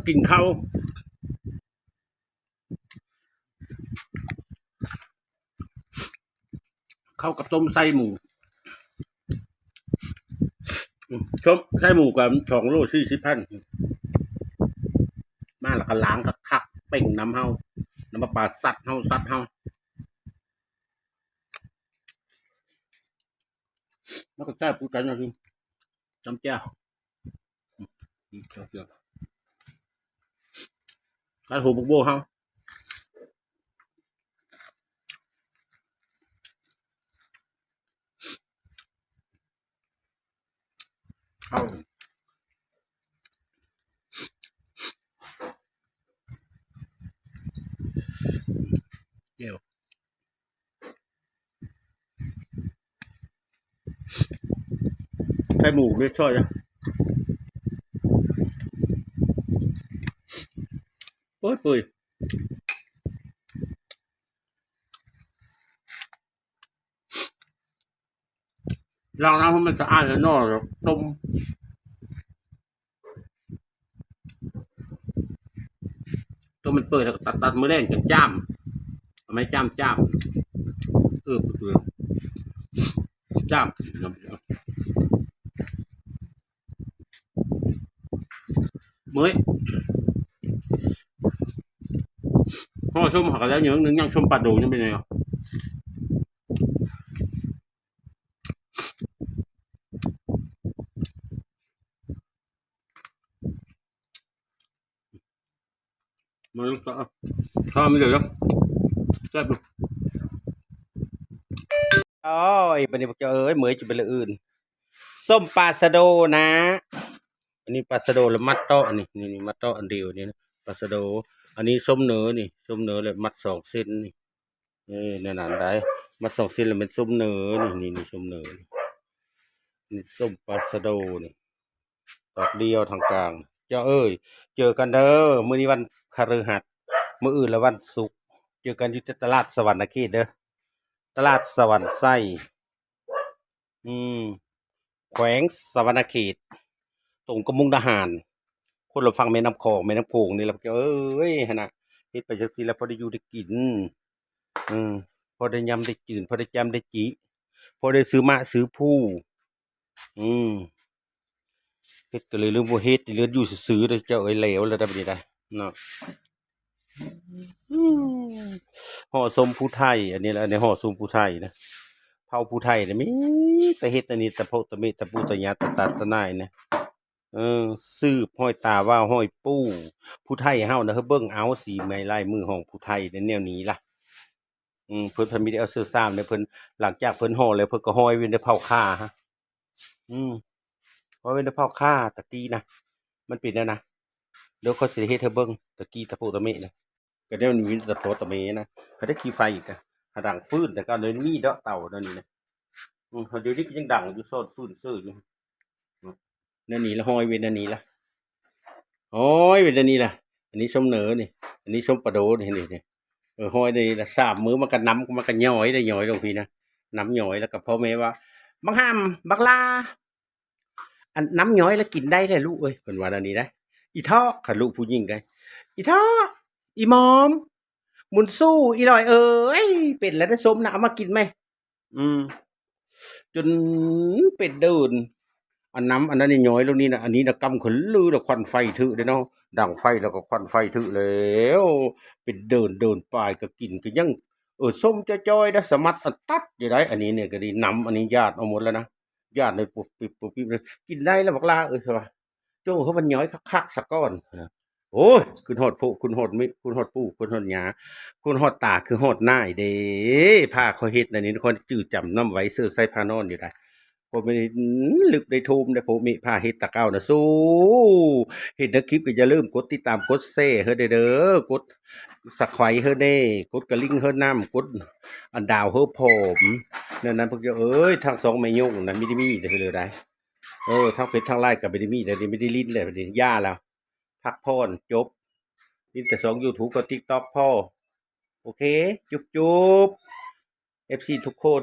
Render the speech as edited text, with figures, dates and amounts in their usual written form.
กินข้าวกับต้มไส้หมูต้มไส้หมูกับ2 โล 40 พันมาแล้วก็ล้างกับคักเป่งน้ำเฮาน้ำปลาสัตว์เฮาแล้วก็แซ่บพูดกันนะคือจำแจ้วการหูบุกโบเฮาเข้าเดี๋ยวไส้หมูไม่ช่อยนะเปื่อยล้างน้ำให้มันสะอาดแล้วนอกต้มมันเปิดแล้วก็ตัดมือแรงจนจ้ามไม่จ้ามจ้ามเปื่อยจ้ามเมื่อยห่อส้มหักแล้วยังนึงยังส้มปลาโดยังเป็นไงอ่ะมันก็ข้าวไม่เดือดแล้วแซ่บโอ้ยปนี้บอกจะเอ้ยเหมยจะเป็นอื่นส้มปลาสะโดนะอันนี้ปลาสะโดแล้วมัดโตอันนี้นี่มัดโตอันเดียวนี่ปลาสะโดอันนี้ส้มเนื้อนี่ส้มเนื้อเลยมัด2 เส้นนี่นั่นได้มัด2 เส้นแล้วเป็นส้มเนื้อนี่ส้มเนื้อนี่ส้มปลาสะโดนี่ดอกเดียวทางกลางเจ้าเอ้ยเจอกันเด้อมื้อนี้วันพฤหัสมื้ออื่นแล้ววันศุกร์เจอกันอยู่ที่ตลาดสวรรณเขตเด้อตลาดสวรรค์ไส้แขวงสวรรณเขตตรงกมุงทหารคนเราฟังแม่น้ำคองแม่น้ำโขงนี่แหละเอ้ยฮะนะเฮ็ดไปจังซี่แล้วพอได้อยู่ได้กินพอได้ยำได้จืดพอได้จำได้จิพอได้ซื้อมะซื้อผู้เฮ็ดก็เลยลืมบ่เฮ็ดเหลืออยู่ซื่อๆเด้อเจ้าเอ้ยเหลวแล้วได้บัดนี้ได้เนาะห่อส้มผู้ไทยอันนี้แหละในห่อส้มผู้ไทยนะเผาผู้ไทยเนี่ยมีแต่เฮ็ดอันนี้แต่โพตะเมตะปูตะยาตะตาตะนายเนี่ยสืบห้อยตาว่าห้อยปู้ผู้ไทยเฮานะเฮาเบิ่งเอาสีไม้ลายมือของผู้ไทยในแนวนี้ล่ะเพิ่นมีได้เอาเสื้อซ้ำเนี่ยเพิ่นหลังจากเพิ่นห่อแล้วเพิ่นก็ห้อยไว้ในเผาค่าฮะห้อยไว้ในเผาค่าตะกี้นะมันเป็นแล้วนะเดี๋ยวเขาสิเฮ็ดให้เบิ่งตะกี้ตะโพตะเมะนะก็เดี๋ยวนี้มีตะโพตะเมะนะเขาได้ขี้ไฟอีกอะดังฟืนแต่ก็เลยมีเดาะเต่านั่นนี่นะเดี๋ยวนี้ก็ยังดังอยู่ซ่อนฟืนซื่ออยู่นั่นนี่ละห้อยเว้นนั่นนี่ละห้อยเว้นนั่นนี่ละอันนี้ส้มเหนือนี่อันนี้ส้มปลาโดนี่ห้อยนี่ละ3 มื้อมันก็น้ำมันก็ย่อยได้ย่อยลงพี่นะน้ำย่อยแล้วก็พ่อแม่ว่าบักหำบักลาอันน้ำย่อยแล้วกินได้เลยลูกเอ้ยเพิ่นว่านั่นนี่นะอีท่อคันลูกผู้หญิงไงอีท่ออีมอมมุนสู้อีลอยเอ้ยเป็ดแล้วได้ส้มนะเอามากินไหมจนเป็ดเดินอันน้ำอันนั้นนี่ย้อยแล้วนี่นะอันนี้นะกำขนลือแล้วควันไฟทึเด้เนาะดังไฟแล้วก็ควันไฟทึแล้วเป็นเดินปลายก็กินก็ยังส้มจ้อยๆนะสมัดอันตัดอยู่ได้อันนี้เนี่ยก็ดีน้ำอันนี้ญาติเอาหมดแล้วนะญาติเลยปุบปิบเลยกินได้แล้วบักลาใช่ป่ะโจ้เขามันย้อยคักๆสักก้อนโอ้ยคุณหดผู้คุณหดมิคุณหดปู่คุณหดหยาคุณหดตาคือหดหน้าเด้ผ้าเขาเฮ็ดอันนี้คนจื้อจำน้ำไว้เสื้อใส่ผ้านอนอยู่ได้ผมไม่ได้ลึกได้ทูมได้ผมมีผ้าเฮ็ดตะเก้านะสู้เห็นนักคลิปก็อย่าลืมกดติดตามกดแชร์เฮ้อเด้อกดสักไข่เฮ้อเด้กดกระลิ่งเฮ้อน้ำกดอันดาวเฮ้อผมนั้นพวกเอ้ยทั้ง2 แม่ยงนั้นไม่ได้มีเลยได้ทั้งเพชรทั้งไล่กับไม่ได้มีแต่ไม่ได้ลิ้นเลยไม่ได้ย่าแล้วพักพรจบนี่แต่2 YouTube กับ TikTok พ่อโอเคจุ๊บFC ทุกคน